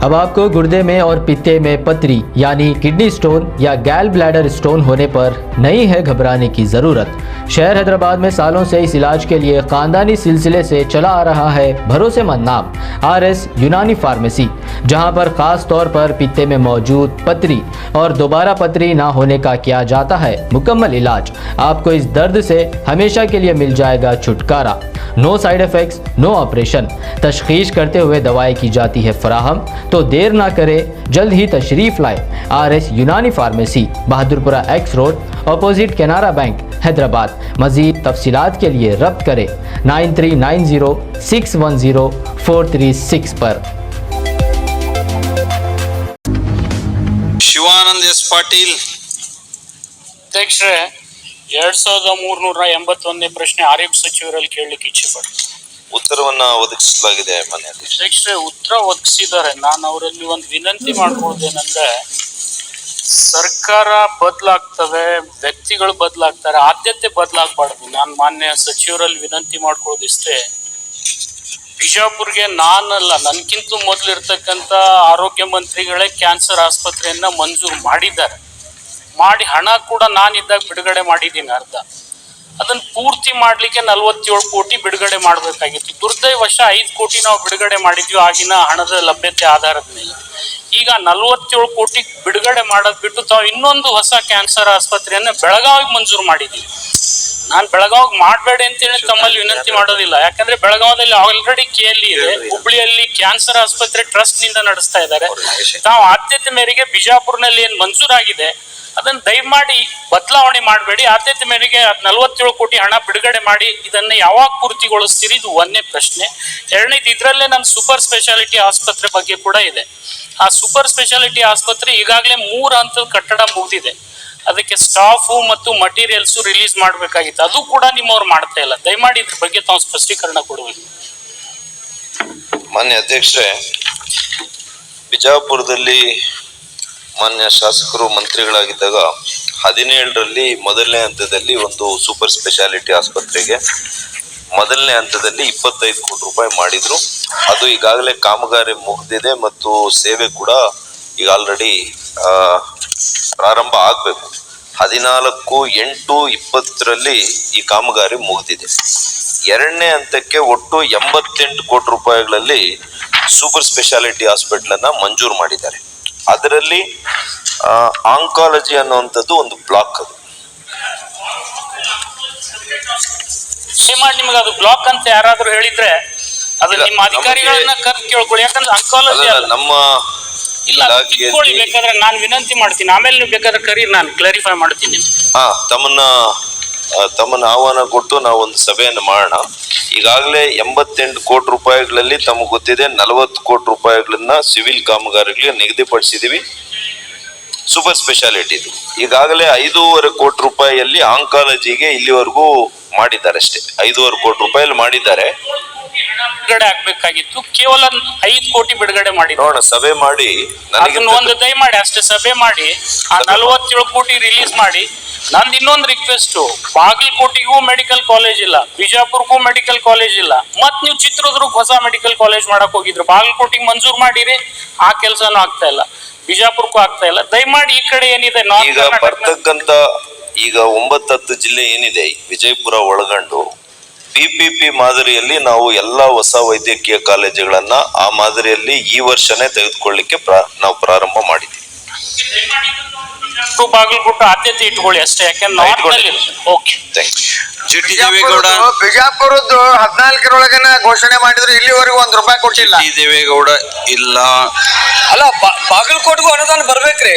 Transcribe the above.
अब आपको गुर्दे में और पित्ते में पथरी यानी किडनी स्टोन या गैल ब्लैडर स्टोन होने पर नहीं है घबराने की जरूरत। शहर हैदराबाद में सालों से इस इलाज के लिए खानदानी सिलसिले से चला आ रहा है भरोसेमंद नाम RS यूनानी फार्मेसी, जहां पर खास तौर पर पित्ते में मौजूद पथरी और दोबारा पथरी ना होने का किया जाता है मुकम्मल इलाज। आपको इस दर्द से हमेशा के लिए मिल जाएगा छुटकारा। No side effects, no operation. तशखीस करते हुए दवाएं की जाती है फराहम। तो देर ना करें, जल्द ही तशरीफ लाए RS Unani pharmacy, Bahadurpura X road, opposite Canara bank, Hyderabad. मजीद तफसीलात के लिए रब्त करें 9390610436 पर। ಶಿವಾನಂದ ಎಸ್ ಪಾಟೀಲ್. ಅಧ್ಯಕ್ಷರೇ, 2381ನೇ ಪ್ರಶ್ನೆ ಆರೋಗ್ಯ ಸಚಿವರಲ್ಲಿ ಕೇಳಲಿಕ್ಕೆ ಇಚ್ಛೆ ಪಡ್ತೀನಿ. ಉತ್ತರವನ್ನ ಒದಗಿಸಲಾಗಿದೆ ಮಾನ್ಯ ಅಧ್ಯಕ್ಷರೇ, ಉತ್ತರ ಒದಗಿಸಿದ್ದಾರೆ. ನಾನು ಅವರಲ್ಲಿ ಒಂದು ವಿನಂತಿ ಮಾಡ್ಕೊಳ್ಳೋದೇನಂದ್ರೆ, ಸರ್ಕಾರ ಬದಲಾಗ್ತವೆ, ವ್ಯಕ್ತಿಗಳು ಬದಲಾಗ್ತಾರೆ, ಆದ್ಯತೆ ಬದಲಾಗಬಾರ್ದು. ನಾನು ಮಾನ್ಯ ಸಚಿವರಲ್ಲಿ ವಿನಂತಿ ಮಾಡ್ಕೊಳ್ಳೋದಿಷ್ಟೇ, ಬಿಜಾಪುರ್ಗೆ ನಾನಲ್ಲ, ನನ್ಕಿಂತ ಮೊದಲು ಇರ್ತಕ್ಕಂಥ ಆರೋಗ್ಯ ಮಂತ್ರಿಗಳೇ ಕ್ಯಾನ್ಸರ್ ಆಸ್ಪತ್ರೆಯನ್ನ ಮಂಜೂರು ಮಾಡಿದ್ದಾರೆ. ಮಾಡಿ ಹಣ ಕೂಡ ನಾನಿದ್ದಾಗ ಬಿಡುಗಡೆ ಮಾಡಿದ್ದೀನಿ ಅರ್ಧ. ಅದನ್ನ ಪೂರ್ತಿ ಮಾಡ್ಲಿಕ್ಕೆ 47 ಕೋಟಿ ಬಿಡುಗಡೆ ಮಾಡಬೇಕಾಗಿತ್ತು. ದುರ್ದೈವಶ 5 ಕೋಟಿ ನಾವು ಬಿಡುಗಡೆ ಮಾಡಿದ್ವಿ ಆಗಿನ ಹಣದ ಲಭ್ಯತೆ ಆಧಾರದ ಮೇಲೆ. ಈಗ 47 ಕೋಟಿ ಬಿಡುಗಡೆ ಮಾಡೋದ್ ಬಿಟ್ಟು ತಾವು ಇನ್ನೊಂದು ಹೊಸ ಕ್ಯಾನ್ಸರ್ ಆಸ್ಪತ್ರೆಯನ್ನ ಬೆಳಗಾವಿಗೆ ಮಂಜೂರು ಮಾಡಿದ್ದೀವಿ. ನಾನು ಬೆಳಗಾವಿಗೆ ಮಾಡಬೇಡಿ ಅಂತೇಳಿ ತಮ್ಮಲ್ಲಿ ವಿನಂತಿ ಮಾಡೋದಿಲ್ಲ. ಯಾಕಂದ್ರೆ ಬೆಳಗಾವದಲ್ಲಿ ಆಲ್ರೆಡಿ KLE ಇದೆ, ಹುಬ್ಳಿಯಲ್ಲಿ ಕ್ಯಾನ್ಸರ್ ಆಸ್ಪತ್ರೆ ಟ್ರಸ್ಟ್ ನಿಂದ ನಡೆಸ್ತಾ ಇದ್ದಾರೆ. ತಾವು ಆದ್ಯತೆ ಮೇರೆಗೆ ಬಿಜಾಪುರ್ನಲ್ಲಿ ಏನ್ ಮಂಜೂರಾಗಿದೆ ಅದನ್ನ ದಯಮಾಡಿ ಬದಲಾವಣೆ ಮಾಡಬೇಡಿ. ಆದ್ಯತೆ ಮೇರೆಗೆ 47 ಕೋಟಿ ಹಣ ಬಿಡುಗಡೆ ಮಾಡಿ ಇದನ್ನ ಯಾವಾಗ ಪೂರ್ತಿಗೊಳಿಸ್ತೀರಿ, ಇದು ಒಂದನೇ ಪ್ರಶ್ನೆ. ಎರಡನೇದು, ಇದರಲ್ಲೇ ನನ್ನ ಸೂಪರ್ ಸ್ಪೆಷಾಲಿಟಿ ಆಸ್ಪತ್ರೆ ಬಗ್ಗೆ ಕೂಡ ಇದೆ. ಆ ಸೂಪರ್ ಸ್ಪೆಷಾಲಿಟಿ ಆಸ್ಪತ್ರೆ ಈಗಾಗಲೇ 3 ಹಂತದ ಕಟ್ಟಡ ಮುಗಿದಿದೆ. ಅದಕ್ಕೆ ಸ್ಟಾಫು ಮತ್ತು ಮಟೀರಿಯಲ್ಸು ರಿಲೀಸ್ ಮಾಡಬೇಕಾಗಿತ್ತು, ಅದು ಕೂಡ ನಿಮ್ಮವ್ರು ಮಾಡ್ತಾ ಇಲ್ಲ. ದಯಮಾಡಿ ಇದ್ರ ಬಗ್ಗೆ ತಾವು ಸ್ಪಷ್ಟೀಕರಣ ಕೊಡಬೇಕು. ಮಾನ್ಯ ಅಧ್ಯಕ್ಷರೇ, ಬಿಜಾಪುರದಲ್ಲಿ ಮಾನ್ಯ ಶಾಸಕರು ಮಂತ್ರಿಗಳಾಗಿದ್ದಾಗ 17ರಲ್ಲಿ ಮೊದಲನೇ ಹಂತದಲ್ಲಿ ಒಂದು ಸೂಪರ್ ಸ್ಪೆಷಾಲಿಟಿ ಆಸ್ಪತ್ರೆಗೆ ಮೊದಲನೇ ಹಂತದಲ್ಲಿ 25 ಕೋಟಿ ರೂಪಾಯಿ ಮಾಡಿದ್ರು. ಅದು ಈಗಾಗಲೇ ಕಾಮಗಾರಿ ಮುಗಿದಿದೆ ಮತ್ತು ಸೇವೆ ಕೂಡ ಈಗ ಆಲ್ರೆಡಿ ಪ್ರಾರಂಭ ಆಗಬೇಕು. 14/8/20ರಲ್ಲಿ ಈ ಕಾಮಗಾರಿ ಮುಗಿದಿದೆ. ಎರಡನೇ ಹಂತಕ್ಕೆ ಒಟ್ಟು 88 ಕೋಟಿ ರೂಪಾಯಿಗಳಲ್ಲಿ ಸೂಪರ್ ಸ್ಪೆಷಾಲಿಟಿ ಹಾಸ್ಪಿಟಲ್ ಅನ್ನ ಮಂಜೂರು ಮಾಡಿದ್ದಾರೆ. ಅದರಲ್ಲಿ ಆಂಕಾಲಜಿ ಅನ್ನುವಂಥದ್ದು ಒಂದು ಬ್ಲಾಕ್. ಅದು ನಿಮಗೆ ಅದು ಬ್ಲಾಕ್ ಅಂತ ಯಾರಾದ್ರೂ ಹೇಳಿದ್ರೆ ಅದು ನಿಮ್ಮ ಅಧಿಕಾರಿಗಳನ್ನ ಕರೆದು ಕೇಳ್ಕೊಳ್ಳಿ. ಯಾಕಂದ್ರೆ ಆಂಕಾಲಜಿ ನಮ್ಮ ಇಲ್ಲ, ತಿಳ್ಕೊಳ್ಳಿ. ಬೇಕಾದ್ರೆ ನಾನು ವಿನಂತಿ ಮಾಡ್ತೀನಿ, ಆಮೇಲೆ ನೀವು ಬೇಕಾದ್ರೆ ಕರಿ, ನಾನು ಕ್ಲಾರಿಫೈ ಮಾಡ್ತೀನಿ. ತಮ್ಮನ್ನ ಆಹ್ವಾನ ಕೊಟ್ಟು ನಾವು ಒಂದು ಸಭೆಯನ್ನು ಮಾಡೋಣ. ಈಗಾಗಲೇ 88 ಕೋಟಿ ರೂಪಾಯಿಗಳಲ್ಲಿ ತಮಗೆ ಗೊತ್ತಿದೆ 40 ಕೋಟಿ ರೂಪಾಯಿಗಳನ್ನ ಸಿವಿಲ್ ಕಾಮಗಾರಿಗಳಿಗೆ ನಿಗದಿಪಡಿಸಿದೀವಿ. ಸೂಪರ್ ಸ್ಪೆಷಾಲಿಟಿ ಈಗಾಗಲೇ 5.5 ಕೋಟಿ ರೂಪಾಯಿಯಲ್ಲಿ ಆಂಕಾಲಜಿಗೆ ಇಲ್ಲಿವರೆಗೂ ಮಾಡಿದ್ದಾರೆ ಅಷ್ಟೇ. 5.5 ಕೋಟಿ ರೂಪಾಯಿಯಲ್ಲಿ ಮಾಡಿದ್ದಾರೆ. ಬಿಡುಗಡೆ ಆಗ್ಬೇಕಾಗಿತ್ತು, ಕೇವಲ 5 ಕೋಟಿ ಬಿಡುಗಡೆ ಮಾಡಿ. ನೋಡೋಣ, ಸಭೆ ಮಾಡಿ ಒಂದು ದಯಮಾಡಿ ಅಷ್ಟೇ ಸಭೆ ಮಾಡಿ ಆ 47 ಕೋಟಿ ರಿಲೀಸ್ ಮಾಡಿ. ನಂದು ಇನ್ನೊಂದು ರಿಕ್ವೆಸ್ಟ್, ಬಾಗಲಕೋಟೆಗೂ ಮೆಡಿಕಲ್ ಕಾಲೇಜ್ ಇಲ್ಲ, ಬಿಜಾಪುರ್ಗೂ ಮೆಡಿಕಲ್ ಕಾಲೇಜ್ ಇಲ್ಲ. ಮತ್ ನೀವು ಚಿತ್ರದುರ್ಗಕ್ಕೆ ಹೊಸ ಮೆಡಿಕಲ್ ಕಾಲೇಜ್ ಮಾಡಕ್ ಹೋಗಿದ್ರು, ಬಾಗಲಕೋಟೆಗೆ ಮಂಜೂರು ಮಾಡಿರಿ, ಆ ಕೆಲಸನೂ ಆಗ್ತಾ ಇಲ್ಲ, ಬಿಜಾಪುರ್ಗೂ ಆಗ್ತಾ ಇಲ್ಲ. ದಯಮಾಡಿ ಈ ಕಡೆ ಏನಿದೆ ಈಗ ಬರ್ತಕ್ಕಂತ ಈಗ 9-10 ಜಿಲ್ಲೆ ಏನಿದೆ ವಿಜಯಪುರ ಒಳಗೊಂಡು PPP ಮಾದರಿಯಲ್ಲಿ ನಾವು ಎಲ್ಲಾ ಹೊಸ ವೈದ್ಯಕೀಯ ಕಾಲೇಜುಗಳನ್ನ ಆ ಮಾದರಿಯಲ್ಲಿ ಈ ವರ್ಷನೇ ತೆಗೆದುಕೊಳ್ಳಿಕ್ಕೆ ನಾವು ಪ್ರಾರಂಭ ಮಾಡಿದ್ದೀವಿ. ಬಾಗಲಕೋಟೆ ಆದ್ಯತೆ ಇಟ್ಕೊಳ್ಳಿ ಅಷ್ಟೇ, ಯಾಕಂದ್ರೆ ಬಿಜಾಪುರದ್ದು 14ರೊಳಗನ ಘೋಷಣೆ ಮಾಡಿದ್ರು, ಇಲ್ಲಿವರೆಗೂ ₹1 ಕೊಟ್ಟಿಲ್ಲ. ದೇವೇಗೌಡ ಇಲ್ಲ, ಅಲ್ಲ ಬಾಗಲಕೋಟೆಗೂ ಅನುದಾನ ಬರ್ಬೇಕ್ರಿ.